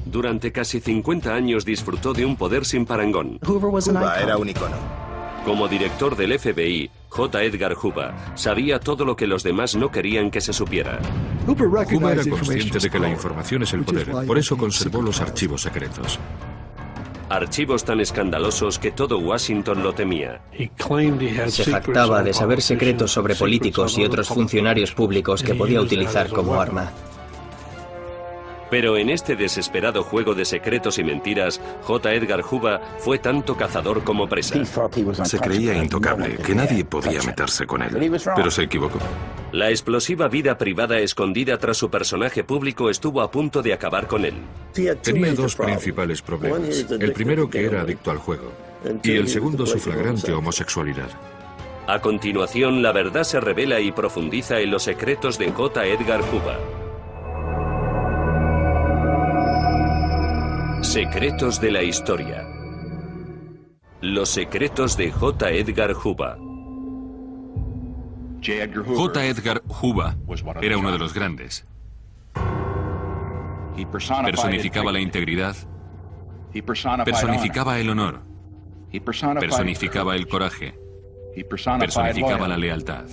Durante casi 50 años disfrutó de un poder sin parangón. Hoover era un icono. Como director del FBI, J. Edgar Hoover sabía todo lo que los demás no querían que se supiera. Hoover era consciente de que la información es el poder, por eso conservó los archivos secretos. Archivos tan escandalosos que todo Washington lo temía. Se jactaba de saber secretos sobre políticos y otros funcionarios públicos que podía utilizar como arma. Pero en este desesperado juego de secretos y mentiras, J. Edgar Hoover fue tanto cazador como presa. Se creía intocable, que nadie podía meterse con él, pero se equivocó. La explosiva vida privada escondida tras su personaje público estuvo a punto de acabar con él. Tenía dos principales problemas. El primero, que era adicto al juego, y el segundo, su flagrante homosexualidad. A continuación, la verdad se revela y profundiza en los secretos de J. Edgar Hoover. Secretos de la historia. Los secretos de J. Edgar Hoover. J. Edgar Hoover era uno de los grandes. Personificaba la integridad, personificaba el honor, personificaba el coraje, personificaba la lealtad.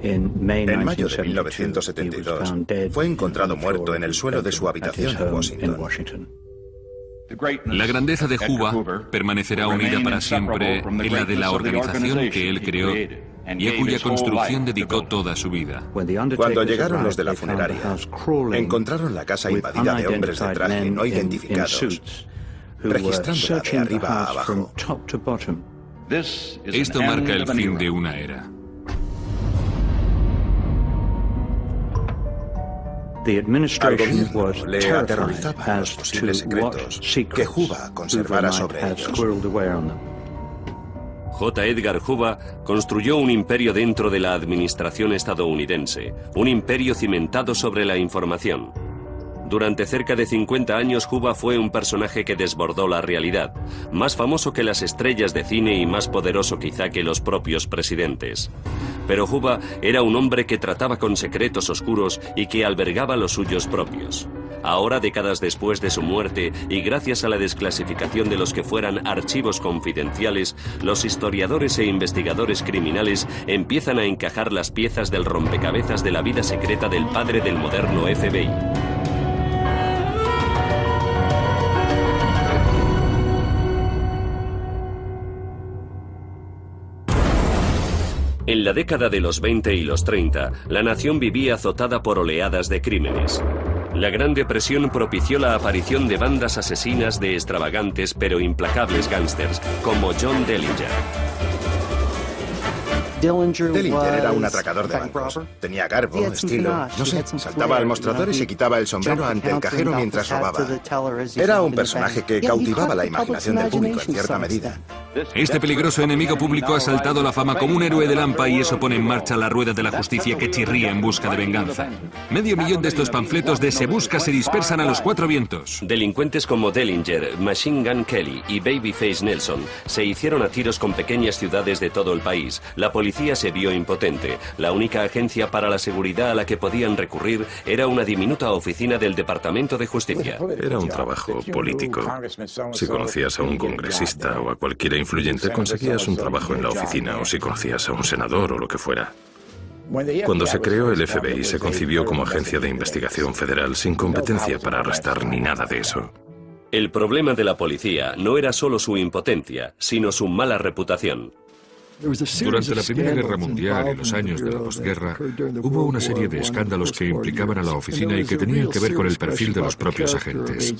En mayo de 1972, fue encontrado muerto en el suelo de su habitación en Washington. La grandeza de Hoover permanecerá unida para siempre en la de la organización que él creó y a cuya construcción dedicó toda su vida. Cuando llegaron los de la funeraria, encontraron la casa invadida de hombres de traje no identificados, registrándola de arriba a abajo. Esto marca el fin de una era. Al gobierno le aterrorizaban los posibles secretos que Hoover conservara sobre ellos. J. Edgar Hoover construyó un imperio dentro de la administración estadounidense, un imperio cimentado sobre la información. Durante cerca de 50 años, Hoover fue un personaje que desbordó la realidad, más famoso que las estrellas de cine y más poderoso quizá que los propios presidentes. Pero Hoover era un hombre que trataba con secretos oscuros y que albergaba los suyos propios. Ahora, décadas después de su muerte y gracias a la desclasificación de los que fueran archivos confidenciales, los historiadores e investigadores criminales empiezan a encajar las piezas del rompecabezas de la vida secreta del padre del moderno FBI. En la década de los 20 y los 30, la nación vivía azotada por oleadas de crímenes. La Gran Depresión propició la aparición de bandas asesinas de extravagantes pero implacables gángsters, como John Dillinger. Dillinger era un atracador de bancos. Tenía garbo, estilo, no sé, saltaba al mostrador y se quitaba el sombrero ante el cajero mientras robaba. Era un personaje que cautivaba la imaginación del público en cierta medida. Este peligroso enemigo público ha saltado a la fama como un héroe de Lampa y eso pone en marcha la rueda de la justicia que chirría en busca de venganza. 500.000 de estos panfletos de Se Busca se dispersan a los 4 vientos. Delincuentes como Dillinger, Machine Gun Kelly y Babyface Nelson se hicieron a tiros con pequeñas ciudades de todo el país. La policía se vio impotente. La única agencia para la seguridad a la que podían recurrir era una diminuta oficina del Departamento de Justicia. Era un trabajo político. Si conocías a un congresista o a cualquier influyente, conseguías un trabajo en la oficina, o si conocías a un senador o lo que fuera. Cuando se creó el FBI, se concibió como agencia de investigación federal sin competencia para arrestar ni nada de eso. El problema de la policía no era solo su impotencia, sino su mala reputación. Durante la Primera Guerra Mundial y los años de la posguerra, hubo una serie de escándalos que implicaban a la oficina y que tenían que ver con el perfil de los propios agentes.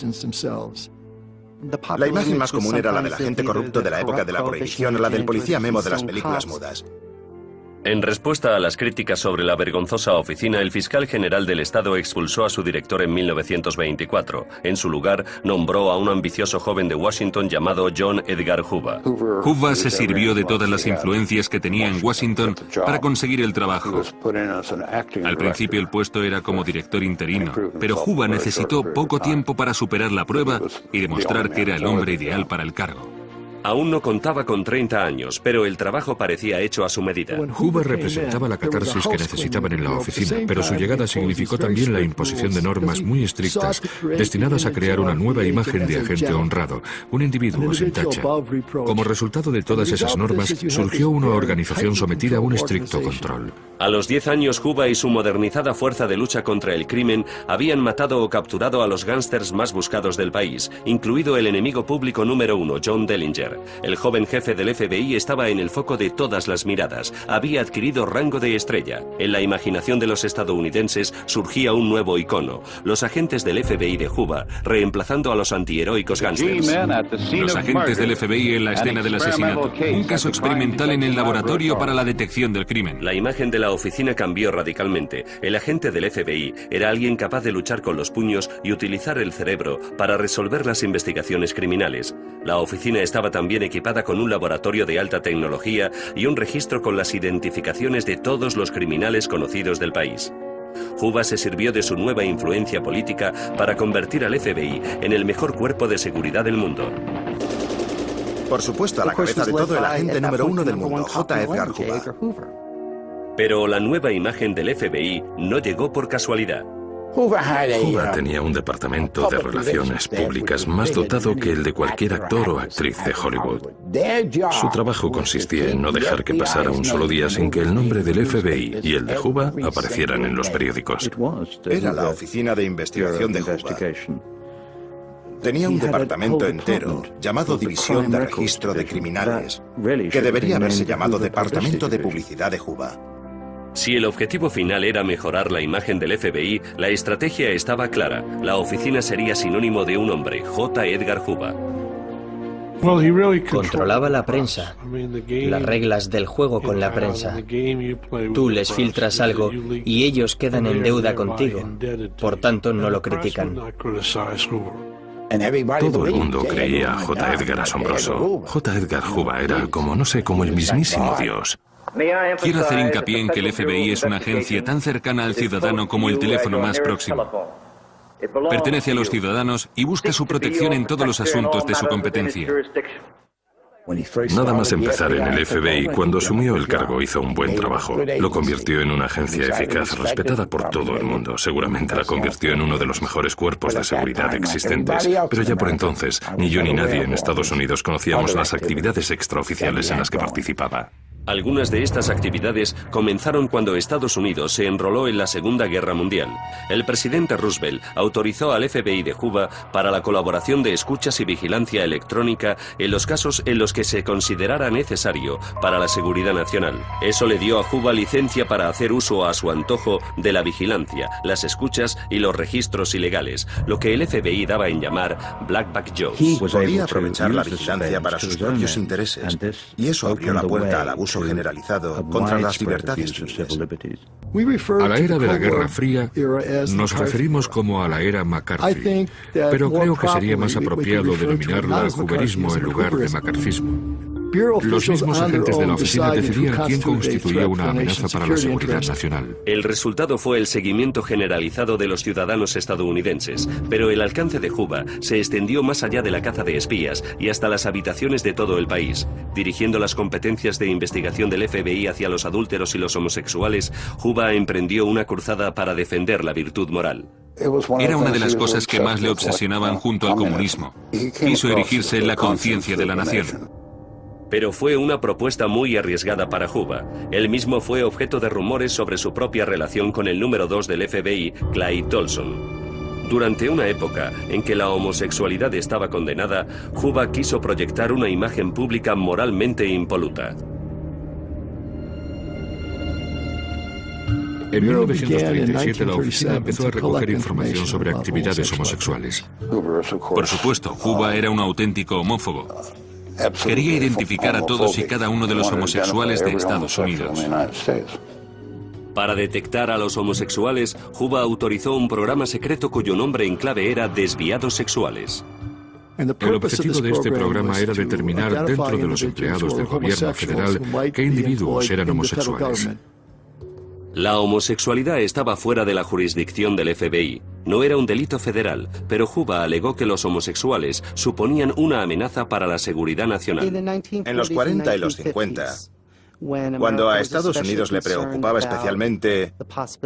La imagen más común era la del agente corrupto de la época de la prohibición o la del policía memo de las películas mudas. En respuesta a las críticas sobre la vergonzosa oficina, el fiscal general del estado expulsó a su director en 1924. En su lugar, nombró a un ambicioso joven de Washington llamado John Edgar Hoover. Hoover se sirvió de todas las influencias que tenía en Washington para conseguir el trabajo. Al principio el puesto era como director interino, pero Hoover necesitó poco tiempo para superar la prueba y demostrar que era el hombre ideal para el cargo. Aún no contaba con 30 años, pero el trabajo parecía hecho a su medida. Juba representaba la catarsis que necesitaban en la oficina, pero su llegada significó también la imposición de normas muy estrictas destinadas a crear una nueva imagen de agente honrado, un individuo sin tacha. Como resultado de todas esas normas, surgió una organización sometida a un estricto control. A los 10 años, Juba y su modernizada fuerza de lucha contra el crimen habían matado o capturado a los gángsters más buscados del país, incluido el enemigo público número 1, John Dellinger. El joven jefe del FBI estaba en el foco de todas las miradas. Había adquirido rango de estrella. En la imaginación de los estadounidenses surgía un nuevo icono: los agentes del FBI de Juba, reemplazando a los antiheroicos gángsters. Los agentes del FBI en la escena del asesinato. Un caso experimental en el laboratorio para la detección del crimen. La imagen de la oficina cambió radicalmente. El agente del FBI era alguien capaz de luchar con los puños y utilizar el cerebro para resolver las investigaciones criminales. La oficina estaba también equipada con un laboratorio de alta tecnología y un registro con las identificaciones de todos los criminales conocidos del país. Juba se sirvió de su nueva influencia política para convertir al FBI en el mejor cuerpo de seguridad del mundo. Por supuesto, a la cabeza de todo, el agente número 1 del mundo, J. Edgar Hoover. Pero la nueva imagen del FBI no llegó por casualidad. Juba tenía un departamento de relaciones públicas más dotado que el de cualquier actor o actriz de Hollywood. Su trabajo consistía en no dejar que pasara un solo día sin que el nombre del FBI y el de Juba aparecieran en los periódicos. Era la oficina de investigación de Juba. Tenía un departamento entero llamado División de Registro de Criminales, que debería haberse llamado Departamento de Publicidad de Juba. Si el objetivo final era mejorar la imagen del FBI, la estrategia estaba clara. La oficina sería sinónimo de un hombre, J. Edgar Hoover. Controlaba la prensa, las reglas del juego con la prensa. Tú les filtras algo y ellos quedan en deuda contigo, por tanto no lo critican. Todo el mundo creía a J. Edgar asombroso. J. Edgar Hoover era como, no sé, como el mismísimo Dios. Quiero hacer hincapié en que el FBI es una agencia tan cercana al ciudadano como el teléfono más próximo. Pertenece a los ciudadanos y busca su protección en todos los asuntos de su competencia. Nada más empezar en el FBI, cuando asumió el cargo hizo un buen trabajo. Lo convirtió en una agencia eficaz, respetada por todo el mundo. Seguramente la convirtió en uno de los mejores cuerpos de seguridad existentes. Pero ya por entonces, ni yo ni nadie en Estados Unidos conocíamos las actividades extraoficiales en las que participaba. Algunas de estas actividades comenzaron cuando Estados Unidos se enroló en la Segunda Guerra Mundial. El presidente Roosevelt autorizó al FBI de Juba para la colaboración de escuchas y vigilancia electrónica en los casos en los que se considerara necesario para la seguridad nacional. Eso le dio a Juba licencia para hacer uso a su antojo de la vigilancia, las escuchas y los registros ilegales, lo que el FBI daba en llamar Blackback Jobs. Podía aprovechar la vigilancia para sus propios intereses, y eso abrió la puerta al abuso generalizado contra las libertades civiles. A la era de la Guerra Fría nos referimos como a la era McCarthy, pero creo que sería más apropiado denominarla hooverismo en lugar de macarthismo. Los mismos agentes de la oficina decidían quién constituía una amenaza para la seguridad nacional. El resultado fue el seguimiento generalizado de los ciudadanos estadounidenses, pero el alcance de Juba se extendió más allá de la caza de espías y hasta las habitaciones de todo el país. Dirigiendo las competencias de investigación del FBI hacia los adúlteros y los homosexuales, Juba emprendió una cruzada para defender la virtud moral. Era una de las cosas que más le obsesionaban junto al comunismo. Quiso erigirse en la conciencia de la nación. Pero fue una propuesta muy arriesgada para Juba. Él mismo fue objeto de rumores sobre su propia relación con el número 2 del FBI, Clyde Tolson. Durante una época en que la homosexualidad estaba condenada, Juba quiso proyectar una imagen pública moralmente impoluta. En 1937 la oficina empezó a recoger información sobre actividades homosexuales. Por supuesto, Juba era un auténtico homófobo. Quería identificar a todos y cada uno de los homosexuales de Estados Unidos. Para detectar a los homosexuales, Juba autorizó un programa secreto cuyo nombre en clave era Desviados Sexuales. El objetivo de este programa era determinar dentro de los empleados del gobierno federal qué individuos eran homosexuales. La homosexualidad estaba fuera de la jurisdicción del FBI. No era un delito federal, pero Juba alegó que los homosexuales suponían una amenaza para la seguridad nacional. En los 40 y los 50, cuando a Estados Unidos le preocupaba especialmente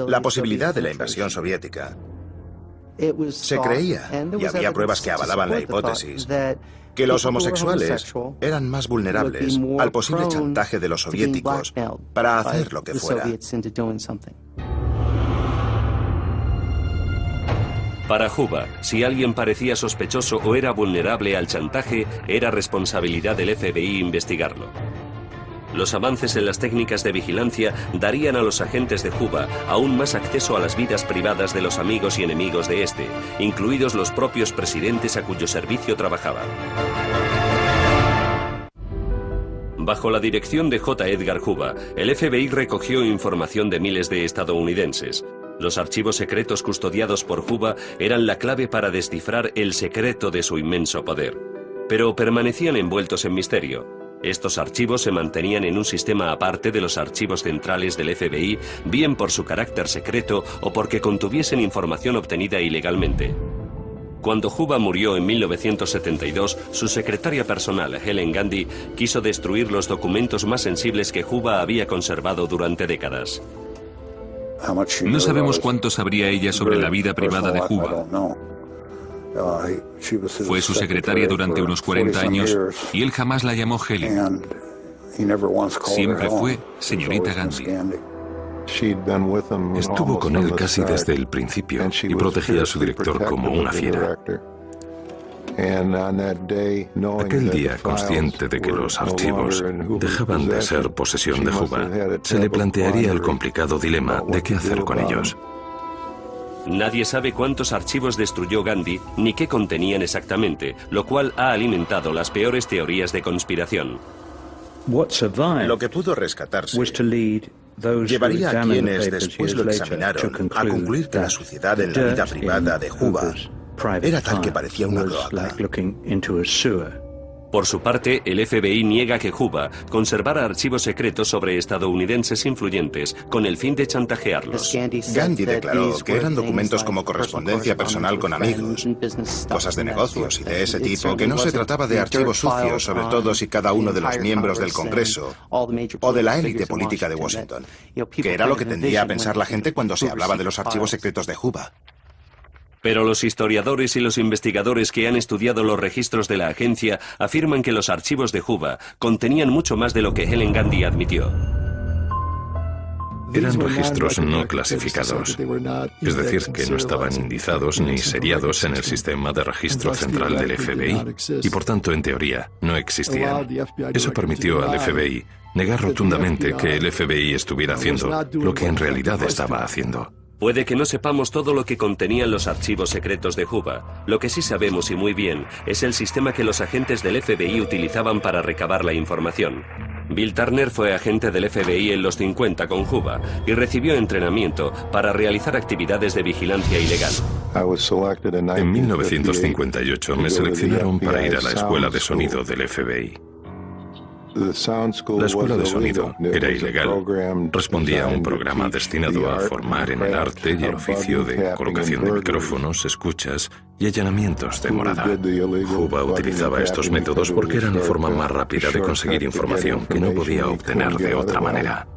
la posibilidad de la invasión soviética, se creía, y había pruebas que avalaban la hipótesis, que los homosexuales eran más vulnerables al posible chantaje de los soviéticos para hacer lo que fuera. Para Juba, si alguien parecía sospechoso o era vulnerable al chantaje, era responsabilidad del FBI investigarlo. Los avances en las técnicas de vigilancia darían a los agentes de Juba aún más acceso a las vidas privadas de los amigos y enemigos de este, incluidos los propios presidentes a cuyo servicio trabajaba. Bajo la dirección de J. Edgar Hoover, el FBI recogió información de miles de estadounidenses. Los archivos secretos custodiados por Hoover eran la clave para descifrar el secreto de su inmenso poder. Pero permanecían envueltos en misterio. Estos archivos se mantenían en un sistema aparte de los archivos centrales del FBI, bien por su carácter secreto o porque contuviesen información obtenida ilegalmente. Cuando Hoover murió en 1972, su secretaria personal, Helen Gandhi, quiso destruir los documentos más sensibles que Hoover había conservado durante décadas. No sabemos cuánto sabría ella sobre la vida privada de Hoover. Fue su secretaria durante unos 40 años y él jamás la llamó Helen. Siempre fue señorita Gandhi. Estuvo con él casi desde el principio y protegía a su director como una fiera. Aquel día, consciente de que los archivos dejaban de ser posesión de Hoover, se le plantearía el complicado dilema de qué hacer con ellos. Nadie sabe cuántos archivos destruyó Gandhi ni qué contenían exactamente, lo cual ha alimentado las peores teorías de conspiración. Lo que pudo rescatarse llevaría a quienes después lo examinaron a concluir que la suciedad en la vida privada de Hoover era tal que parecía una cloaca. Por su parte, el FBI niega que Hoover conservara archivos secretos sobre estadounidenses influyentes con el fin de chantajearlos. Gandhi declaró que eran documentos como correspondencia personal con amigos, cosas de negocios y de ese tipo, que no se trataba de archivos sucios sobre todos y cada uno de los miembros del Congreso o de la élite política de Washington, que era lo que tendía a pensar la gente cuando se hablaba de los archivos secretos de Hoover. Pero los historiadores y los investigadores que han estudiado los registros de la agencia afirman que los archivos de Hoover contenían mucho más de lo que Helen Gandhi admitió. Eran registros no clasificados, es decir, que no estaban indizados ni seriados en el sistema de registro central del FBI, y por tanto, en teoría, no existían. Eso permitió al FBI negar rotundamente que el FBI estuviera haciendo lo que en realidad estaba haciendo. Puede que no sepamos todo lo que contenían los archivos secretos de Hoover. Lo que sí sabemos y muy bien es el sistema que los agentes del FBI utilizaban para recabar la información. Bill Turner fue agente del FBI en los 50 con Hoover y recibió entrenamiento para realizar actividades de vigilancia ilegal. En 1958 me seleccionaron para ir a la escuela de sonido del FBI. La escuela de sonido era ilegal. Respondía a un programa destinado a formar en el arte y el oficio de colocación de micrófonos, escuchas y allanamientos de morada. Hoover utilizaba estos métodos porque eran la forma más rápida de conseguir información que no podía obtener de otra manera.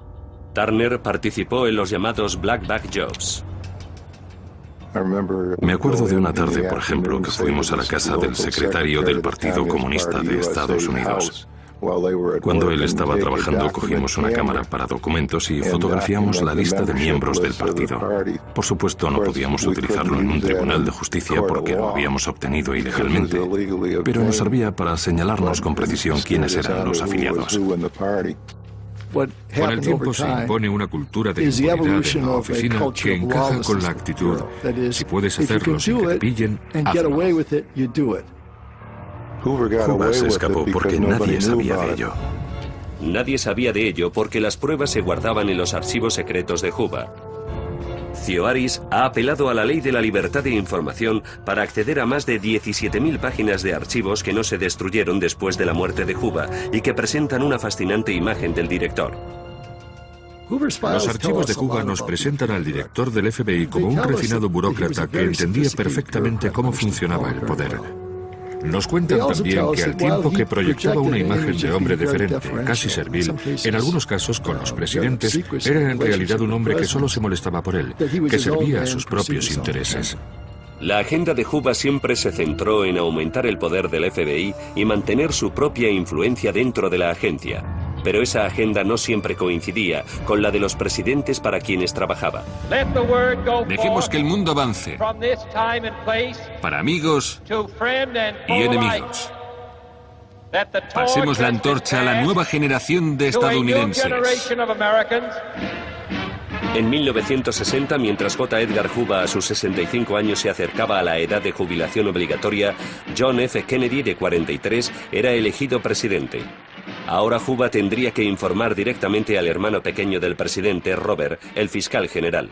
Turner participó en los llamados Black Bag Jobs. Me acuerdo de una tarde, por ejemplo, que fuimos a la casa del secretario del Partido Comunista de Estados Unidos. Cuando él estaba trabajando, cogimos una cámara para documentos y fotografiamos la lista de miembros del partido. Por supuesto, no podíamos utilizarlo en un tribunal de justicia porque lo habíamos obtenido ilegalmente, pero nos servía para señalarnos con precisión quiénes eran los afiliados. Con el tiempo se impone una cultura de impunidad en la oficina que encaja con la actitud. Si puedes hacerlo sin que te pillen, hazlo. Hoover se escapó porque nadie sabía de ello. Nadie sabía de ello porque las pruebas se guardaban en los archivos secretos de Hoover. Theoharis ha apelado a la ley de la libertad de información para acceder a más de 17.000 páginas de archivos que no se destruyeron después de la muerte de Hoover y que presentan una fascinante imagen del director. Los archivos de Juba nos presentan al director del FBI como un refinado burócrata que entendía perfectamente cómo funcionaba el poder. Nos cuentan también que al tiempo que proyectaba una imagen de hombre deferente, casi servil, en algunos casos con los presidentes, era en realidad un hombre que solo se molestaba por él, que servía a sus propios intereses. La agenda de Juba siempre se centró en aumentar el poder del FBI y mantener su propia influencia dentro de la agencia. Pero esa agenda no siempre coincidía con la de los presidentes para quienes trabajaba. Dejemos que el mundo avance para amigos y enemigos. Pasemos la antorcha a la nueva generación de estadounidenses. En 1960, mientras J. Edgar Hoover a sus 65 años se acercaba a la edad de jubilación obligatoria, John F. Kennedy, de 43, era elegido presidente. Ahora Hoover tendría que informar directamente al hermano pequeño del presidente, Robert, el fiscal general.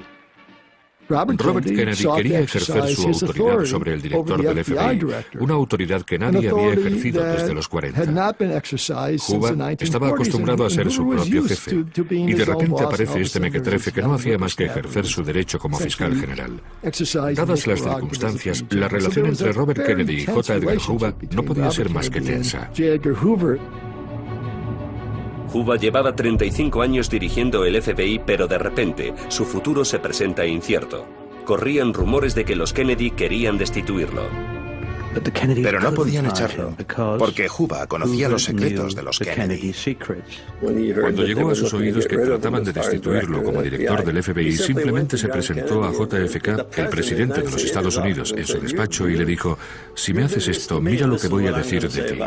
Robert Kennedy quería ejercer su autoridad sobre el director del FBI, una autoridad que nadie había ejercido desde los 40. Hoover estaba acostumbrado a ser su propio jefe, y de repente aparece este mequetrefe que no hacía más que ejercer su derecho como fiscal general. Dadas las circunstancias, la relación entre Robert Kennedy y J. Edgar Hoover no podía ser más que tensa. Hoover llevaba 35 años dirigiendo el FBI, pero de repente su futuro se presenta incierto. Corrían rumores de que los Kennedy querían destituirlo. Pero no podían echarlo, porque Hoover conocía los secretos de los Kennedy. Cuando llegó a sus oídos que trataban de destituirlo como director del FBI, simplemente se presentó a JFK, el presidente de los Estados Unidos, en su despacho y le dijo: «Si me haces esto, mira lo que voy a decir de ti».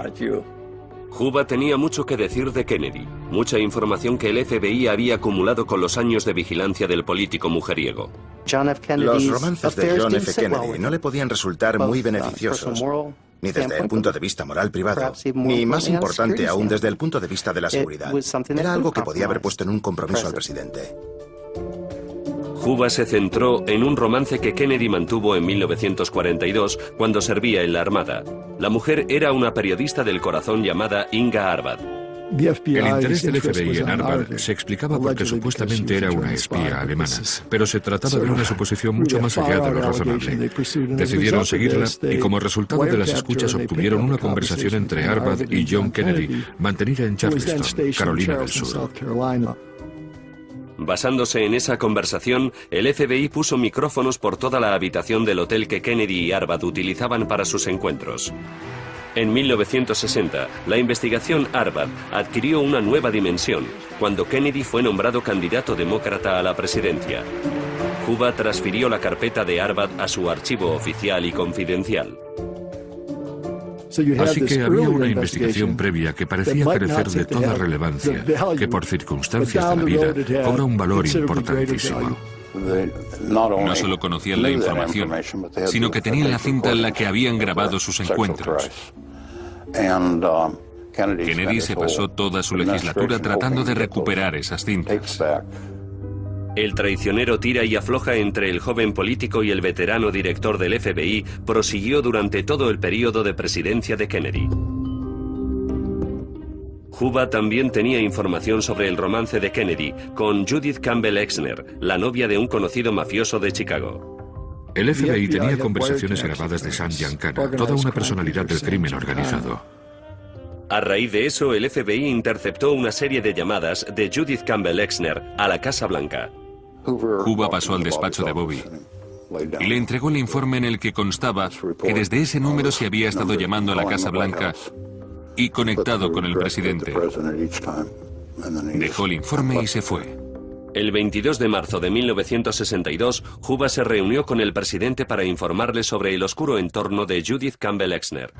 Hoover tenía mucho que decir de Kennedy, mucha información que el FBI había acumulado con los años de vigilancia del político mujeriego. Los romances de John F. Kennedy no le podían resultar muy beneficiosos, ni desde el punto de vista moral privado, ni, más importante aún, desde el punto de vista de la seguridad. Era algo que podía haber puesto en un compromiso al presidente. Hoover se centró en un romance que Kennedy mantuvo en 1942 cuando servía en la Armada. La mujer era una periodista del corazón llamada Inga Arvad. El interés del FBI en Arvad se explicaba porque supuestamente era una espía alemana, pero se trataba de una suposición mucho más allá de lo razonable. Decidieron seguirla y como resultado de las escuchas obtuvieron una conversación entre Arvad y John Kennedy, mantenida en Charleston, Carolina del Sur. Basándose en esa conversación, el FBI puso micrófonos por toda la habitación del hotel que Kennedy y Arvad utilizaban para sus encuentros. En 1960, la investigación Arvad adquirió una nueva dimensión, cuando Kennedy fue nombrado candidato demócrata a la presidencia. Hoover transfirió la carpeta de Arvad a su archivo oficial y confidencial. Así que había una investigación previa que parecía carecer de toda relevancia, que por circunstancias de la vida cobra un valor importantísimo. No solo conocían la información, sino que tenían la cinta en la que habían grabado sus encuentros. Kennedy se pasó toda su legislatura tratando de recuperar esas cintas. El traicionero tira y afloja entre el joven político y el veterano director del FBI prosiguió durante todo el periodo de presidencia de Kennedy. Hoover también tenía información sobre el romance de Kennedy con Judith Campbell Exner, la novia de un conocido mafioso de Chicago. El FBI tenía conversaciones grabadas de Sam Giancana, toda una personalidad del crimen organizado. A raíz de eso, el FBI interceptó una serie de llamadas de Judith Campbell Exner a la Casa Blanca. Hoover pasó al despacho de Bobby y le entregó el informe en el que constaba que desde ese número se había estado llamando a la Casa Blanca y conectado con el presidente. Dejó el informe y se fue. El 22 de marzo de 1962, Hoover se reunió con el presidente para informarle sobre el oscuro entorno de Judith Campbell Exner.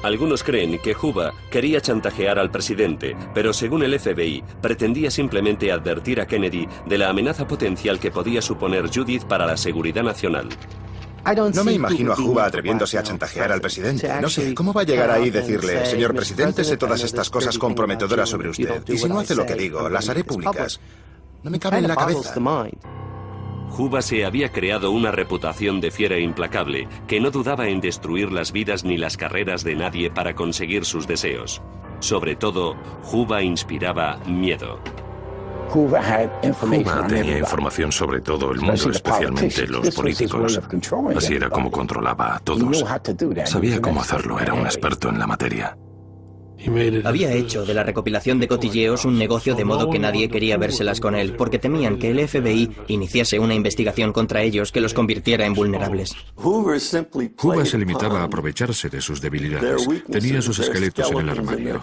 Algunos creen que Hoover quería chantajear al presidente, pero según el FBI, pretendía simplemente advertir a Kennedy de la amenaza potencial que podía suponer Judith para la seguridad nacional. No me imagino a Hoover atreviéndose a chantajear al presidente. No sé, ¿cómo va a llegar ahí y decirle: señor presidente, sé todas estas cosas comprometedoras sobre usted, y si no hace lo que digo, las haré públicas? No me cabe en la cabeza. Hoover se había creado una reputación de fiera implacable, que no dudaba en destruir las vidas ni las carreras de nadie para conseguir sus deseos. Sobre todo, Hoover inspiraba miedo. Juba tenía información sobre todo el mundo, especialmente los políticos. Así era como controlaba a todos. Sabía cómo hacerlo, era un experto en la materia. Había hecho de la recopilación de cotilleos un negocio de modo que nadie quería vérselas con él, porque temían que el FBI iniciase una investigación contra ellos que los convirtiera en vulnerables. Juba se limitaba a aprovecharse de sus debilidades. Tenía sus esqueletos en el armario.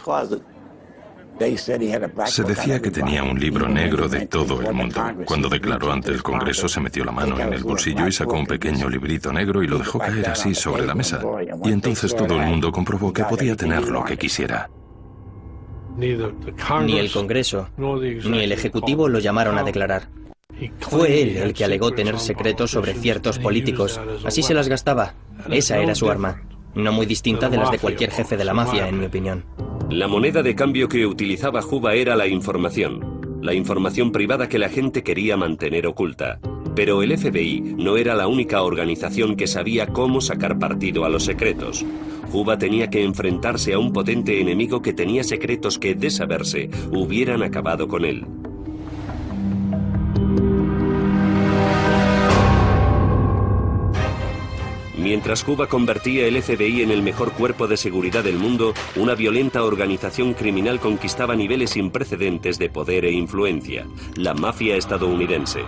Se decía que tenía un libro negro de todo el mundo. Cuando declaró ante el Congreso, se metió la mano en el bolsillo y sacó un pequeño librito negro y lo dejó caer así sobre la mesa. Y entonces todo el mundo comprobó que podía tener lo que quisiera. Ni el Congreso, ni el Ejecutivo lo llamaron a declarar. Fue él el que alegó tener secretos sobre ciertos políticos. Así se las gastaba. Esa era su arma. No muy distinta de las de cualquier jefe de la mafia, en mi opinión. La moneda de cambio que utilizaba Juba era la información privada que la gente quería mantener oculta. Pero el FBI no era la única organización que sabía cómo sacar partido a los secretos. Juba tenía que enfrentarse a un potente enemigo que tenía secretos que, de saberse, hubieran acabado con él. Mientras Juba convertía el FBI en el mejor cuerpo de seguridad del mundo, una violenta organización criminal conquistaba niveles sin precedentes de poder e influencia, la mafia estadounidense.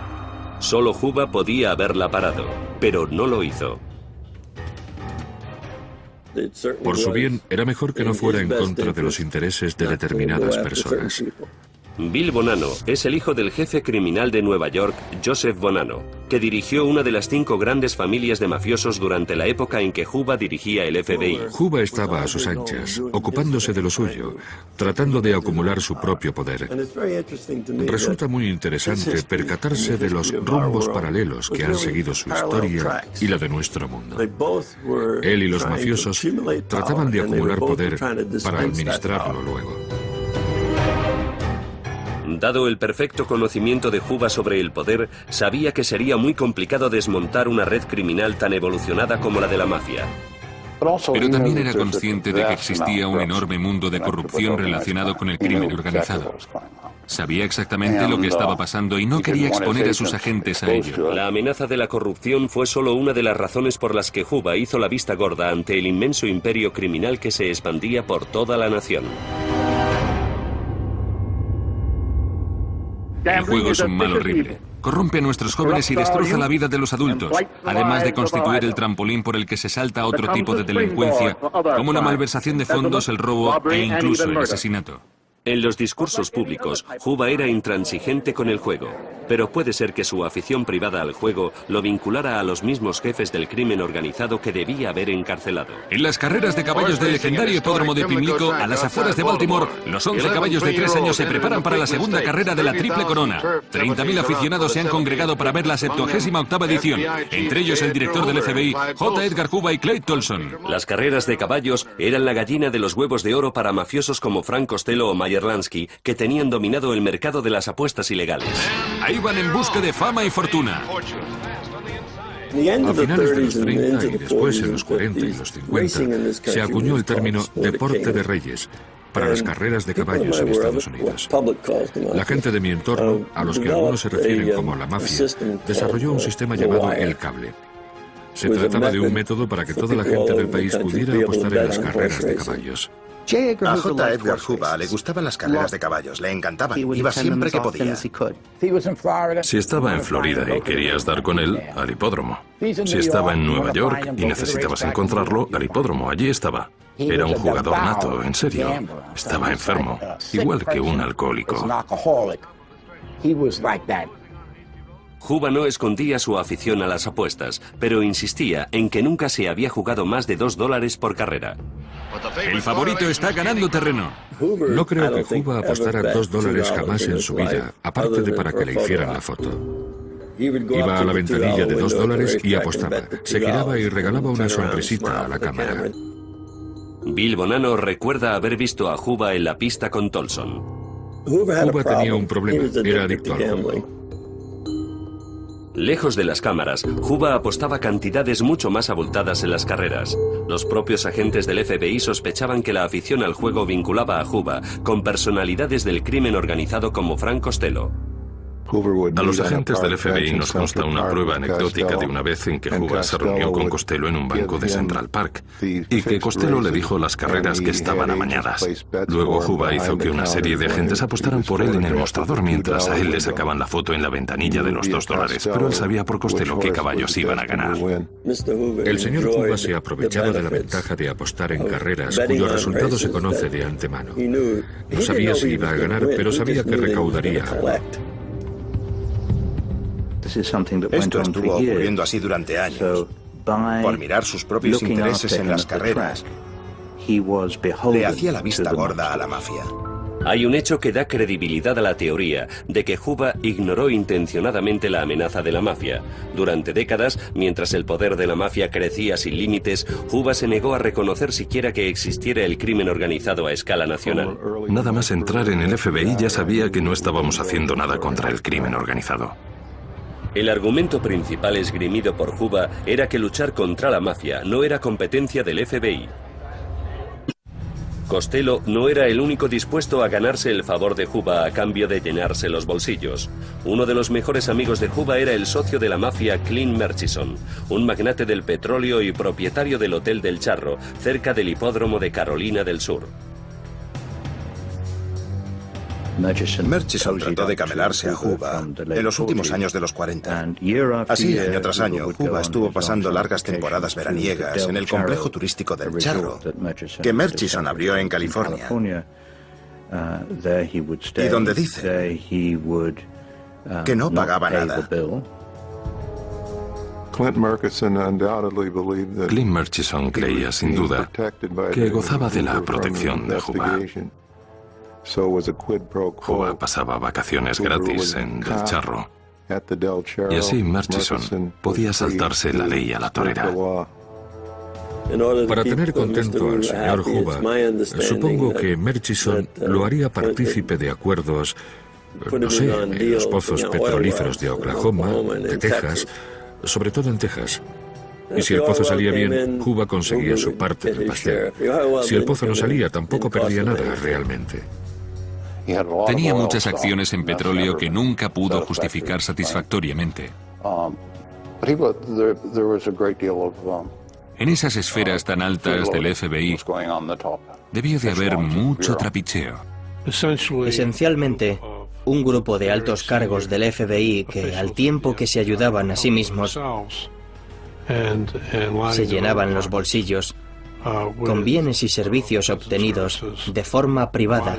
Solo Juba podía haberla parado, pero no lo hizo. Por su bien, era mejor que no fuera en contra de los intereses de determinadas personas. Bill Bonanno es el hijo del jefe criminal de Nueva York, Joseph Bonanno, que dirigió una de las 5 grandes familias de mafiosos durante la época en que Juba dirigía el FBI. Juba estaba a sus anchas, ocupándose de lo suyo, tratando de acumular su propio poder. Resulta muy interesante percatarse de los rumbos paralelos que han seguido su historia y la de nuestro mundo. Él y los mafiosos trataban de acumular poder para administrarlo luego. Dado el perfecto conocimiento de Juba sobre el poder, sabía que sería muy complicado desmontar una red criminal tan evolucionada como la de la mafia. Pero también era consciente de que existía un enorme mundo de corrupción relacionado con el crimen organizado. Sabía exactamente lo que estaba pasando y no quería exponer a sus agentes a ello. La amenaza de la corrupción fue solo una de las razones por las que Juba hizo la vista gorda ante el inmenso imperio criminal que se expandía por toda la nación. El juego es un mal horrible. Corrompe a nuestros jóvenes y destroza la vida de los adultos, además de constituir el trampolín por el que se salta a otro tipo de delincuencia, como la malversación de fondos, el robo e incluso el asesinato. En los discursos públicos, Juba era intransigente con el juego, pero puede ser que su afición privada al juego lo vinculara a los mismos jefes del crimen organizado que debía haber encarcelado. En las carreras de caballos del legendario hipódromo de Pimlico, a las afueras de Baltimore, los 11 caballos de 3 años se preparan para la segunda carrera de la Triple Corona. 30.000 aficionados se han congregado para ver la 78ª edición, entre ellos el director del FBI, J. Edgar Hoover y Clyde Tolson. Las carreras de caballos eran la gallina de los huevos de oro para mafiosos como Frank Costello o Meyer Lansky, que tenían dominado el mercado de las apuestas ilegales. Ahí van en busca de fama y fortuna. A finales de los 30 y después en los 40 y los 50 se acuñó el término deporte de reyes para las carreras de caballos en Estados Unidos. La gente de mi entorno, a los que algunos se refieren como la mafia, desarrolló un sistema llamado el cable. Se trataba de un método para que toda la gente del país pudiera apostar en las carreras de caballos. A J. Edgar Hoover le gustaban las carreras de caballos, le encantaban, iba siempre que podía. Si estaba en Florida y querías dar con él, al hipódromo. Si estaba en Nueva York y necesitabas encontrarlo, al hipódromo, allí estaba. Era un jugador nato, en serio. Estaba enfermo, igual que un alcohólico. Juba no escondía su afición a las apuestas, pero insistía en que nunca se había jugado más de $2 por carrera. El favorito está ganando terreno. No creo que Juba apostara $2 jamás en su vida, aparte de para que le hicieran la foto. Iba a la ventanilla de $2 y apostaba. Se giraba y regalaba una sonrisita a la cámara. Bill Bonanno recuerda haber visto a Juba en la pista con Tolson. Juba tenía un problema, era adicto al juego. Lejos de las cámaras, Juba apostaba cantidades mucho más abultadas en las carreras. Los propios agentes del FBI sospechaban que la afición al juego vinculaba a Juba con personalidades del crimen organizado como Frank Costello. A los agentes del FBI nos consta una prueba anecdótica de una vez en que Hoover se reunió con Costello en un banco de Central Park y que Costello le dijo las carreras que estaban amañadas. Luego Hoover hizo que una serie de agentes apostaran por él en el mostrador mientras a él le sacaban la foto en la ventanilla de los $2, pero él sabía por Costello qué caballos iban a ganar. El señor Hoover se ha aprovechado de la ventaja de apostar en carreras cuyo resultado se conoce de antemano. No sabía si iba a ganar, pero sabía que recaudaría algo. Esto estuvo ocurriendo así durante años. Por mirar sus propios intereses en las carreras, le hacía la vista gorda a la mafia. Hay un hecho que da credibilidad a la teoría de que Hoover ignoró intencionadamente la amenaza de la mafia. Durante décadas, mientras el poder de la mafia crecía sin límites, Hoover se negó a reconocer siquiera que existiera el crimen organizado a escala nacional. Nada más entrar en el FBI ya sabía que no estábamos haciendo nada contra el crimen organizado. El argumento principal esgrimido por Hoover era que luchar contra la mafia no era competencia del FBI. Costello no era el único dispuesto a ganarse el favor de Hoover a cambio de llenarse los bolsillos. Uno de los mejores amigos de Hoover era el socio de la mafia Clint Murchison, un magnate del petróleo y propietario del Hotel del Charro, cerca del hipódromo de Carolina del Sur. Murchison trató de camelarse a Hoover en los últimos años de los 40. Así, año tras año, Hoover estuvo pasando largas temporadas veraniegas en el complejo turístico del Charro, que Murchison abrió en California, y donde dice que no pagaba nada. Clint Murchison creía, sin duda, que gozaba de la protección de Hoover. Hoover pasaba vacaciones gratis en Del Charro, y así Murchison podía saltarse la ley a la torera. Para tener contento al señor Hoover, supongo que Murchison lo haría partícipe de acuerdos, no sé, en los pozos petrolíferos de Oklahoma, de Texas, sobre todo en Texas. Y si el pozo salía bien, Hoover conseguía su parte del pastel. Si el pozo no salía, tampoco perdía nada realmente. Tenía muchas acciones en petróleo que nunca pudo justificar satisfactoriamente. En esas esferas tan altas del FBI debió de haber mucho trapicheo. Esencialmente, un grupo de altos cargos del FBI que, al tiempo que se ayudaban a sí mismos, se llenaban los bolsillos con bienes y servicios obtenidos de forma privada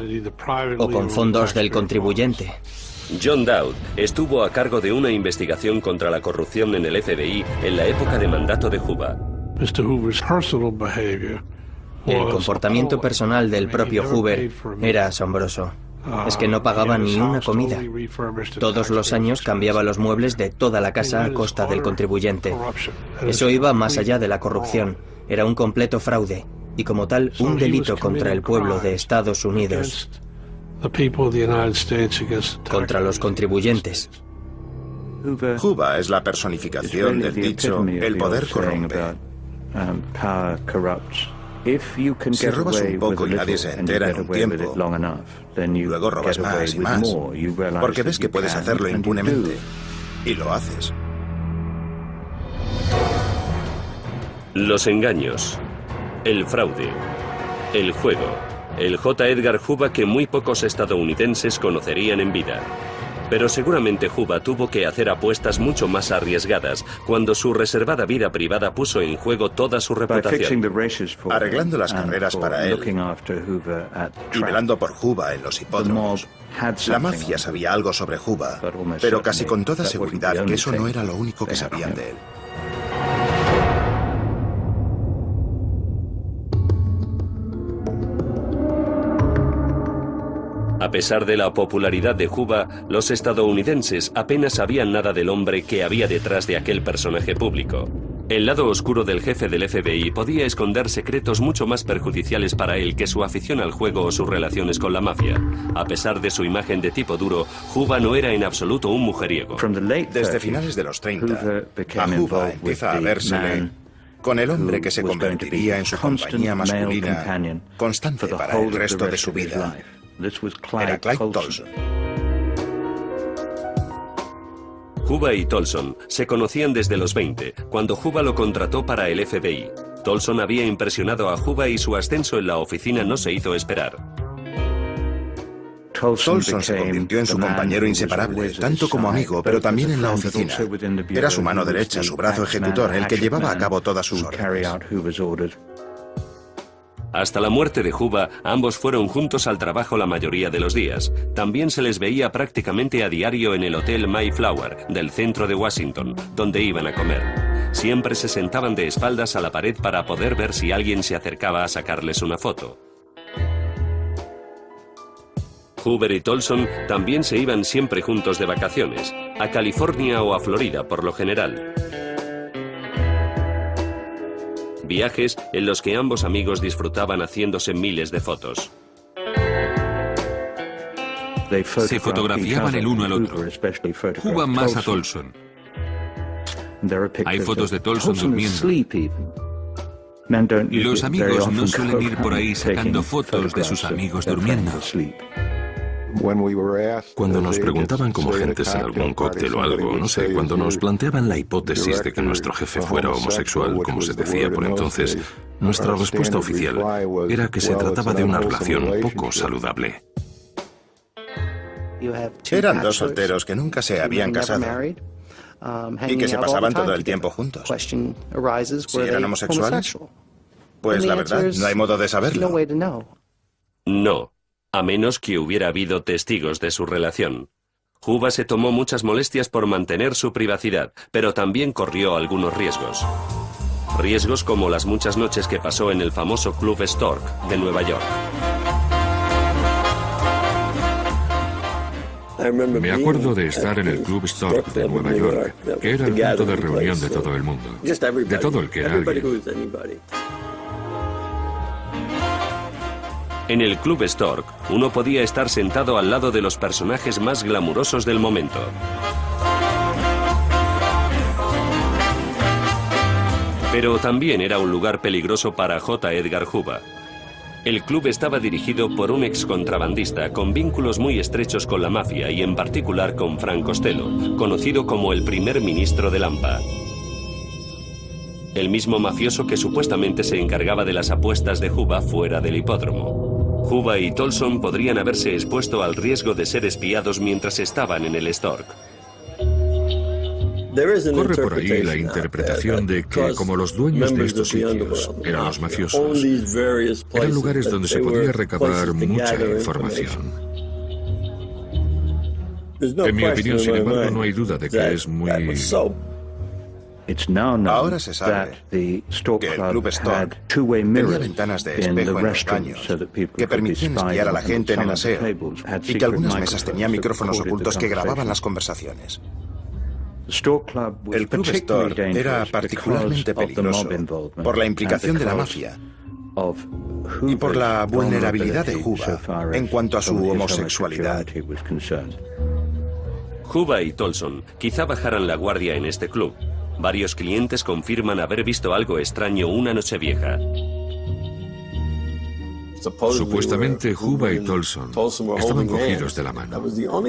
o con fondos del contribuyente. John Dowd estuvo a cargo de una investigación contra la corrupción en el FBI en la época de mandato de Hoover. El comportamiento personal del propio Hoover era asombroso. Es que no pagaba ni una comida. Todos los años cambiaba los muebles de toda la casa a costa del contribuyente. Eso iba más allá de la corrupción. Era un completo fraude y, como tal, un delito contra el pueblo de Estados Unidos, contra los contribuyentes. Hoover es la personificación del dicho "el poder corrompe". Si robas un poco y nadie se entera en un tiempo, luego robas más y más, porque ves que puedes hacerlo impunemente, y lo haces. Los engaños, el fraude, el juego, el J. Edgar Hoover que muy pocos estadounidenses conocerían en vida. Pero seguramente Hoover tuvo que hacer apuestas mucho más arriesgadas cuando su reservada vida privada puso en juego toda su reputación. Arreglando las carreras para él y velando por Hoover en los hipódromos, la mafia sabía algo sobre Hoover, pero casi con toda seguridad que eso no era lo único que sabían de él. A pesar de la popularidad de Hoover, los estadounidenses apenas sabían nada del hombre que había detrás de aquel personaje público. El lado oscuro del jefe del FBI podía esconder secretos mucho más perjudiciales para él que su afición al juego o sus relaciones con la mafia. A pesar de su imagen de tipo duro, Hoover no era en absoluto un mujeriego. Desde finales de los 30, a Hoover empieza a vérsele con el hombre que se convertiría en su compañía masculina constante para el resto de su vida. Era Clyde Tolson. Juba y Tolson se conocían desde los 20, cuando Juba lo contrató para el FBI. Tolson había impresionado a Juba y su ascenso en la oficina no se hizo esperar. Tolson se convirtió en su compañero inseparable, tanto como amigo, pero también en la oficina. Era su mano derecha, su brazo ejecutor, el que llevaba a cabo todas sus órdenes. Hasta la muerte de Juba, ambos fueron juntos al trabajo la mayoría de los días. También se les veía prácticamente a diario en el Hotel Mayflower del centro de Washington, donde iban a comer. Siempre se sentaban de espaldas a la pared para poder ver si alguien se acercaba a sacarles una foto. Hoover y Tolson también se iban siempre juntos de vacaciones, a California o a Florida por lo general. Viajes en los que ambos amigos disfrutaban haciéndose miles de fotos. Se fotografiaban el uno al otro. Juba más a Tolson. Hay fotos de Tolson durmiendo. Los amigos no suelen ir por ahí sacando fotos de sus amigos durmiendo. Cuando nos preguntaban como gentes en algún cóctel o algo, no sé, cuando nos planteaban la hipótesis de que nuestro jefe fuera homosexual, como se decía por entonces, nuestra respuesta oficial era que se trataba de una relación poco saludable. Eran dos solteros que nunca se habían casado y que se pasaban todo el tiempo juntos. ¿Si eran homosexuales? Pues la verdad, no hay modo de saberlo. No, a menos que hubiera habido testigos de su relación. Juba se tomó muchas molestias por mantener su privacidad, pero también corrió algunos riesgos. Riesgos como las muchas noches que pasó en el famoso Club Stork de Nueva York. Me acuerdo de estar en el Club Stork de Nueva York, que era el punto de reunión de todo el mundo, de todo el que era alguien. En el Club Stork, uno podía estar sentado al lado de los personajes más glamurosos del momento. Pero también era un lugar peligroso para J. Edgar Hoover. El club estaba dirigido por un excontrabandista con vínculos muy estrechos con la mafia y en particular con Frank Costello, conocido como el primer ministro de Lampa. El mismo mafioso que supuestamente se encargaba de las apuestas de Juba fuera del hipódromo. Juba y Tolson podrían haberse expuesto al riesgo de ser espiados mientras estaban en el Stork. Corre por ahí la interpretación de que, como los dueños de estos sitios eran los mafiosos, eran lugares donde se podía recabar mucha información. En mi opinión, sin embargo, no hay duda de que es muy... Ahora se sabe que el Club Stork tenía ventanas de espejo en los baños que permitían espiar a la gente en el aseo y que algunas mesas tenían micrófonos ocultos que grababan las conversaciones. El Club Stork era particularmente peligroso por la implicación de la mafia y por la vulnerabilidad de Juba en cuanto a su homosexualidad. Juba y Tolson quizá bajaran la guardia en este club. Varios clientes confirman haber visto algo extraño una noche vieja. Supuestamente Juba y Tolson estaban cogidos de la mano.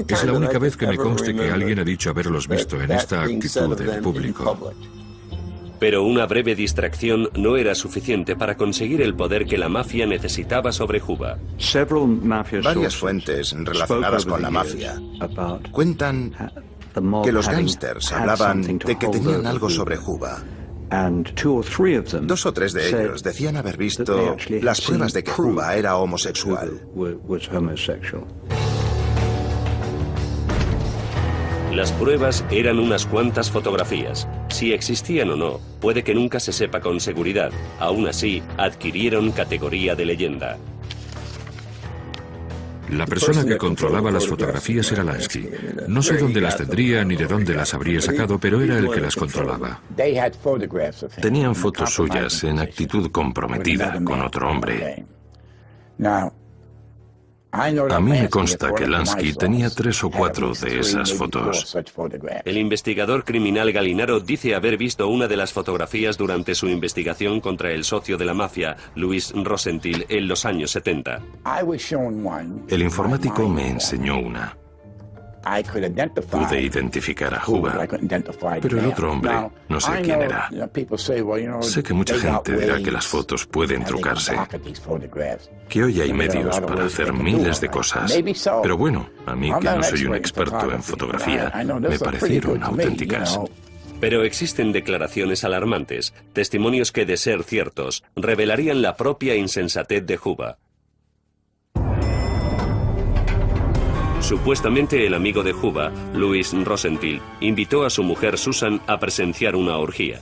Es la única vez que me conste que alguien ha dicho haberlos visto en esta actitud en público. Pero una breve distracción no era suficiente para conseguir el poder que la mafia necesitaba sobre Juba. Varias fuentes relacionadas con la mafia cuentan que los gángsters hablaban de que tenían algo sobre Juba. 2 o 3 de ellos decían haber visto las pruebas de que Juba era homosexual. Las pruebas eran unas cuantas fotografías. Si existían o no, puede que nunca se sepa con seguridad. Aún así, adquirieron categoría de leyenda. La persona que controlaba las fotografías era Lansky. No sé dónde las tendría ni de dónde las habría sacado, pero era el que las controlaba. Tenían fotos suyas en actitud comprometida con otro hombre. A mí me consta que Lansky tenía 3 o 4 de esas fotos. El investigador criminal Galinaro dice haber visto una de las fotografías durante su investigación contra el socio de la mafia, Louis Rosenthal, en los años 70. El informático me enseñó una. Pude identificar a Juba, pero el otro hombre no sé quién era. Sé que mucha gente dirá que las fotos pueden trucarse, que hoy hay medios para hacer miles de cosas, pero bueno, a mí que no soy un experto en fotografía, me parecieron auténticas. Pero existen declaraciones alarmantes, testimonios que, de ser ciertos, revelarían la propia insensatez de Juba. Supuestamente el amigo de Juba, Louis Rosenthal, invitó a su mujer Susan a presenciar una orgía.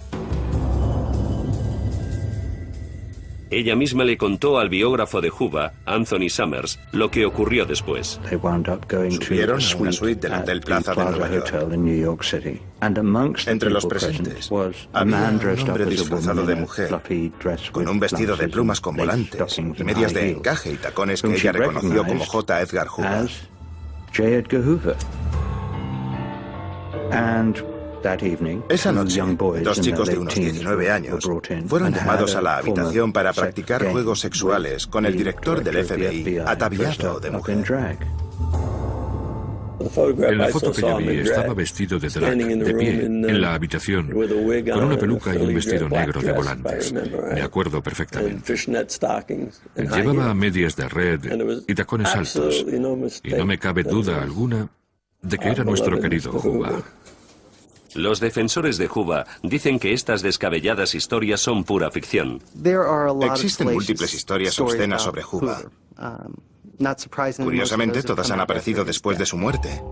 Ella misma le contó al biógrafo de Juba, Anthony Summers, lo que ocurrió después. Subieron a una suite del Hotel Plaza de Nueva York. Entre los presentes había un hombre disfrazado de mujer, con un vestido de plumas con volantes y medias de encaje y tacones que ella reconoció como J. Edgar Hoover. Esa noche, dos chicos de unos 19 años fueron llamados a la habitación para practicar juegos sexuales con el director del FBI, ataviado de mujer. En la foto que yo vi estaba vestido de drag, de pie, en la habitación, con una peluca y un vestido negro de volantes. Me acuerdo perfectamente. Llevaba medias de red y tacones altos, y no me cabe duda alguna de que era nuestro querido Juba. Los defensores de Juba dicen que estas descabelladas historias son pura ficción. Existen múltiples historias obscenas sobre Juba. Curiosamente, todas han aparecido después de su muerte.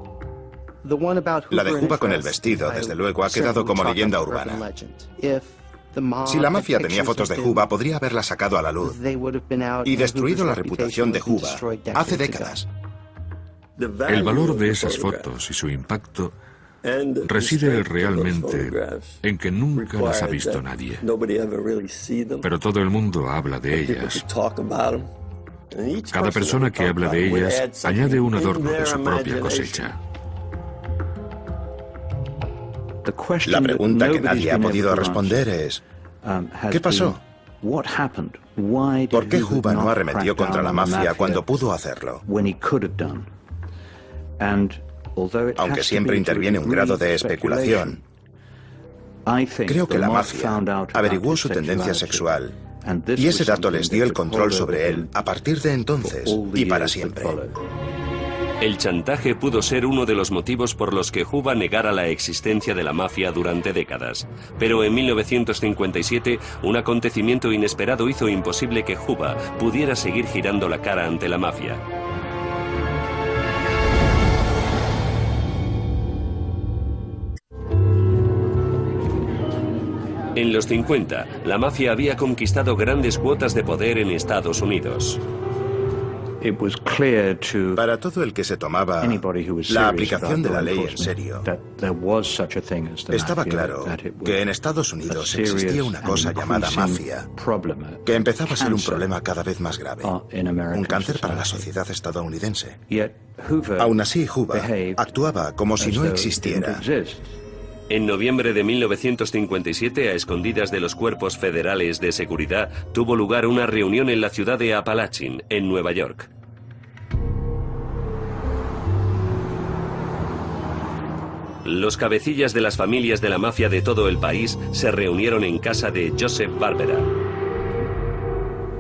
La de Juba con el vestido, desde luego, ha quedado como leyenda urbana. Si la mafia tenía fotos de Juba, podría haberla sacado a la luz y destruido la reputación de Juba hace décadas. El valor de esas fotos y su impacto reside realmente en que nunca las ha visto nadie. Pero todo el mundo habla de ellas. Cada persona que habla de ellas añade un adorno de su propia cosecha. La pregunta que nadie ha podido responder es: ¿qué pasó? ¿Por qué Juba no arremetió contra la mafia cuando pudo hacerlo? Aunque siempre interviene un grado de especulación, creo que la mafia averiguó su tendencia sexual y ese dato les dio el control sobre él a partir de entonces y para siempre. El chantaje pudo ser uno de los motivos por los que Juba negara la existencia de la mafia durante décadas. Pero en 1957, un acontecimiento inesperado hizo imposible que Juba pudiera seguir girando la cara ante la mafia. En los 50, la mafia había conquistado grandes cuotas de poder en Estados Unidos. Para todo el que se tomaba la aplicación de la ley en serio, estaba claro que en Estados Unidos existía una cosa llamada mafia, que empezaba a ser un problema cada vez más grave, un cáncer para la sociedad estadounidense. Aún así, Juba actuaba como si no existiera. En noviembre de 1957, a escondidas de los cuerpos federales de seguridad, tuvo lugar una reunión en la ciudad de Apalachin, en Nueva York. Los cabecillas de las familias de la mafia de todo el país se reunieron en casa de Joseph Barbera.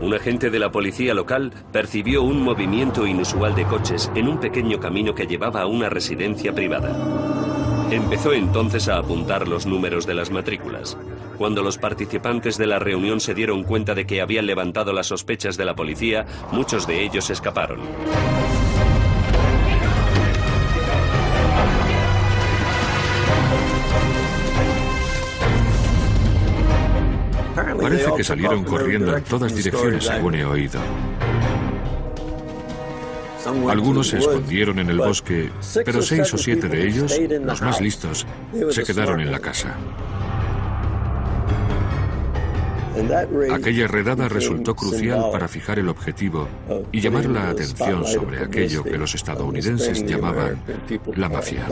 Un agente de la policía local percibió un movimiento inusual de coches en un pequeño camino que llevaba a una residencia privada. Empezó entonces a apuntar los números de las matrículas. Cuando los participantes de la reunión se dieron cuenta de que habían levantado las sospechas de la policía, muchos de ellos escaparon. Parece que salieron corriendo en todas direcciones, según he oído. Algunos se escondieron en el bosque, pero 6 o 7 de ellos, los más listos, se quedaron en la casa. Aquella redada resultó crucial para fijar el objetivo y llamar la atención sobre aquello que los estadounidenses llamaban la mafia.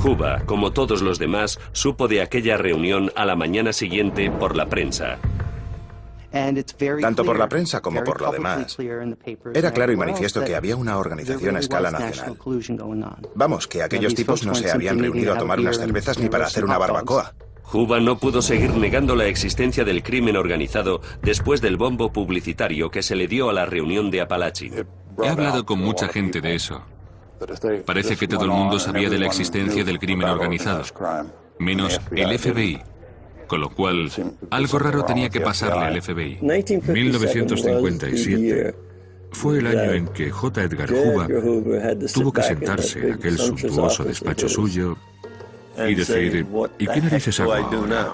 Juba, como todos los demás, supo de aquella reunión a la mañana siguiente por la prensa. Tanto por la prensa como por lo demás, era claro y manifiesto que había una organización a escala nacional. Vamos, que aquellos tipos no se habían reunido a tomar unas cervezas ni para hacer una barbacoa. Juba no pudo seguir negando la existencia del crimen organizado después del bombo publicitario que se le dio a la reunión de Apalachin. He hablado con mucha gente de eso. Parece que todo el mundo sabía de la existencia del crimen organizado, menos el FBI. Con lo cual, algo raro tenía que pasarle al FBI. 1957 fue el año en que J. Edgar Hoover tuvo que sentarse en aquel suntuoso despacho suyo y decir, ¿y qué narices hago ahora?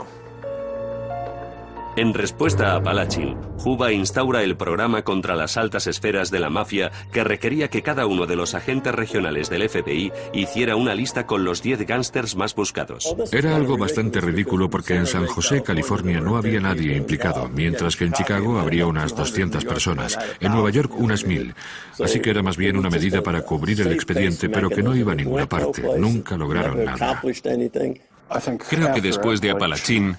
En respuesta a Apalachin, Juba instaura el programa contra las altas esferas de la mafia que requería que cada uno de los agentes regionales del FBI hiciera una lista con los 10 gángsters más buscados. Era algo bastante ridículo porque en San José, California, no había nadie implicado, mientras que en Chicago habría unas 200 personas, en Nueva York unas 1000. Así que era más bien una medida para cubrir el expediente, pero que no iba a ninguna parte. Nunca lograron nada. Creo que después de Apalachin,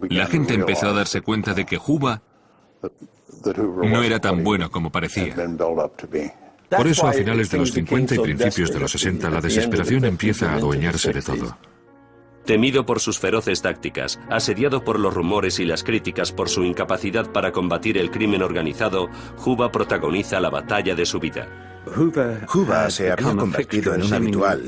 la gente empezó a darse cuenta de que Juba no era tan bueno como parecía. Por eso, a finales de los 50 y principios de los 60, la desesperación empieza a adueñarse de todo. Temido por sus feroces tácticas, asediado por los rumores y las críticas por su incapacidad para combatir el crimen organizado, Juba protagoniza la batalla de su vida. Juba se había convertido en un habitual,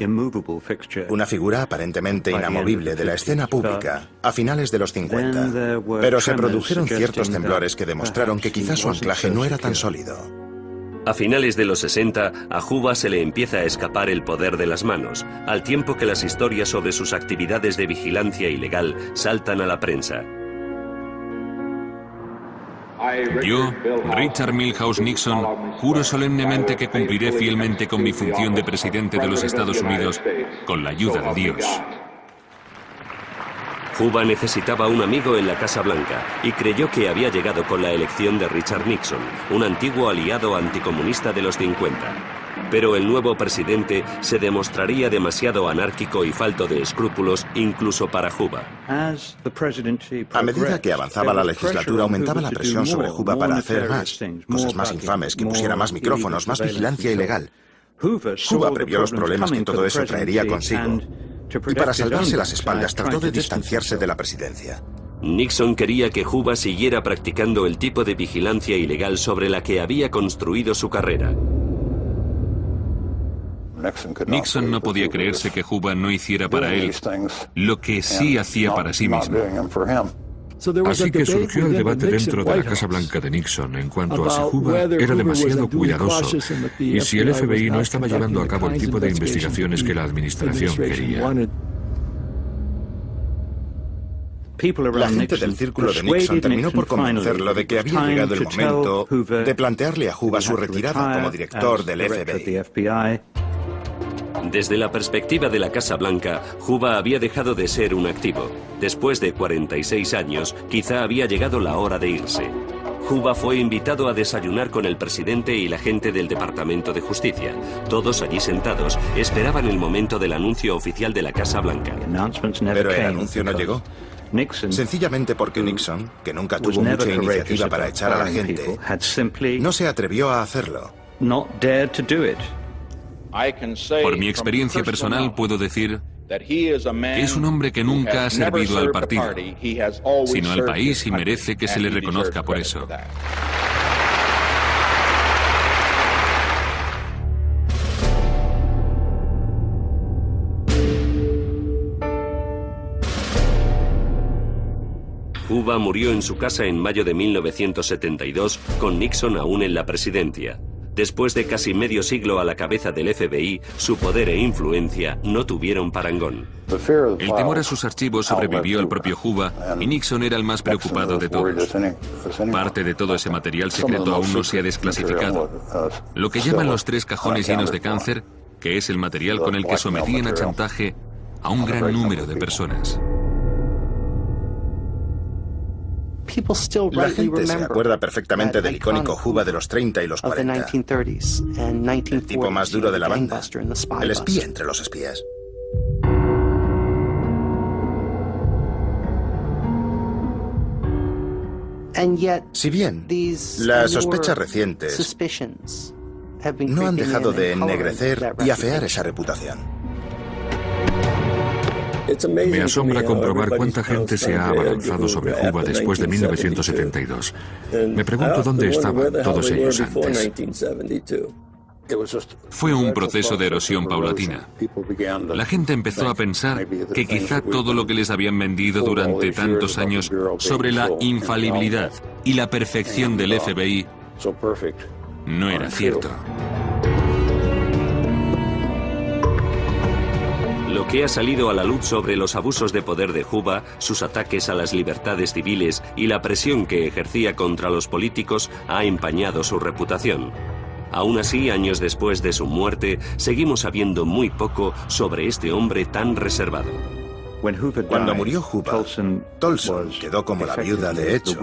una figura aparentemente inamovible de la escena pública a finales de los 50, pero se produjeron ciertos temblores que demostraron que quizás su anclaje no era tan sólido. A finales de los 60, a Juba se le empieza a escapar el poder de las manos, al tiempo que las historias sobre sus actividades de vigilancia ilegal saltan a la prensa. Yo, Richard Milhouse Nixon, juro solemnemente que cumpliré fielmente con mi función de presidente de los Estados Unidos con la ayuda de Dios. Juba necesitaba un amigo en la Casa Blanca y creyó que había llegado con la elección de Richard Nixon, un antiguo aliado anticomunista de los 50. Pero el nuevo presidente se demostraría demasiado anárquico y falto de escrúpulos incluso para Juba. A medida que avanzaba la legislatura, aumentaba la presión sobre Juba para hacer más, cosas más infames, que pusiera más micrófonos, más vigilancia ilegal. Juba previó los problemas que todo eso traería consigo, y para salvarse las espaldas trató de distanciarse de la presidencia. Nixon quería que Juba siguiera practicando el tipo de vigilancia ilegal sobre la que había construido su carrera. Nixon no podía creerse que Juba no hiciera para él lo que sí hacía para sí mismo. Así que surgió el debate dentro de la Casa Blanca de Nixon en cuanto a si Juba era demasiado cuidadoso y si el FBI no estaba llevando a cabo el tipo de investigaciones que la administración quería. La gente del círculo de Nixon terminó por convencerlo de que había llegado el momento de plantearle a Juba su retirada como director del FBI. Desde la perspectiva de la Casa Blanca, Juba había dejado de ser un activo. Después de 46 años, quizá había llegado la hora de irse. Juba fue invitado a desayunar con el presidente y la gente del Departamento de Justicia. Todos allí sentados esperaban el momento del anuncio oficial de la Casa Blanca. Pero el anuncio no llegó. Sencillamente porque Nixon, que nunca tuvo mucha iniciativa para echar a la gente, no se atrevió a hacerlo. Por mi experiencia personal puedo decir que es un hombre que nunca ha servido al partido, sino al país y merece que se le reconozca por eso. Juba murió en su casa en mayo de 1972, con Nixon aún en la presidencia. Después de casi medio siglo a la cabeza del FBI, su poder e influencia no tuvieron parangón. El temor a sus archivos sobrevivió al propio Juba y Nixon era el más preocupado de todos. Parte de todo ese material secreto aún no se ha desclasificado. Lo que llaman los 3 cajones llenos de cáncer, que es el material con el que sometían a chantaje a un gran número de personas. La gente se acuerda perfectamente del icónico Juba de los 30 y los 40. El tipo más duro de la banda. El espía entre los espías. Si bien las sospechas recientes no han dejado de ennegrecer y afear esa reputación. Me asombra comprobar cuánta gente se ha abalanzado sobre Cuba después de 1972. Me pregunto dónde estaban todos ellos antes. Fue un proceso de erosión paulatina. La gente empezó a pensar que quizá todo lo que les habían vendido durante tantos años sobre la infalibilidad y la perfección del FBI no era cierto. Lo que ha salido a la luz sobre los abusos de poder de Juba, sus ataques a las libertades civiles y la presión que ejercía contra los políticos ha empañado su reputación. Aún así, años después de su muerte, seguimos sabiendo muy poco sobre este hombre tan reservado. Cuando murió Juba, Tolson quedó como la viuda de hecho,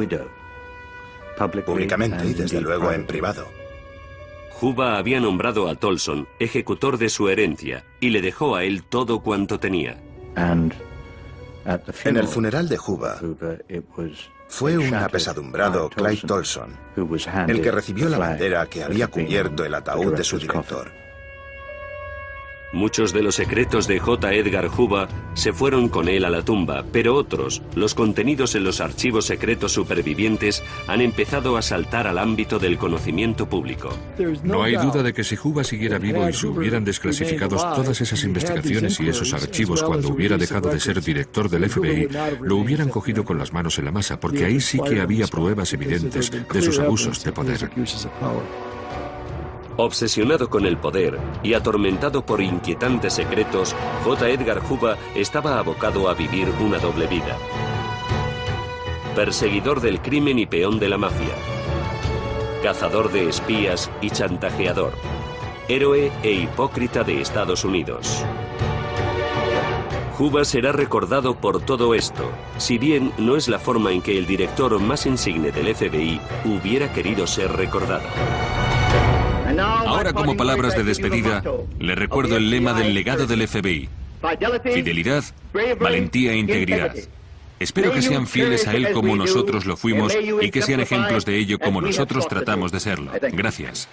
públicamente y desde luego en privado. Juba había nombrado a Tolson ejecutor de su herencia y le dejó a él todo cuanto tenía. En el funeral de Juba, fue un apesadumbrado Clyde Tolson el que recibió la bandera que había cubierto el ataúd de su director. Muchos de los secretos de J. Edgar Hoover se fueron con él a la tumba, pero otros, los contenidos en los archivos secretos supervivientes, han empezado a saltar al ámbito del conocimiento público. No hay duda de que si Hoover siguiera vivo y se hubieran desclasificado todas esas investigaciones y esos archivos cuando hubiera dejado de ser director del FBI, lo hubieran cogido con las manos en la masa, porque ahí sí que había pruebas evidentes de sus abusos de poder. Obsesionado con el poder y atormentado por inquietantes secretos, J. Edgar Hoover estaba abocado a vivir una doble vida. Perseguidor del crimen y peón de la mafia. Cazador de espías y chantajeador. Héroe e hipócrita de Estados Unidos. Hoover será recordado por todo esto, si bien no es la forma en que el director más insigne del FBI hubiera querido ser recordado. Ahora, como palabras de despedida, le recuerdo el lema del legado del FBI: fidelidad, valentía e integridad. Espero que sean fieles a él como nosotros lo fuimos y que sean ejemplos de ello como nosotros tratamos de serlo. Gracias.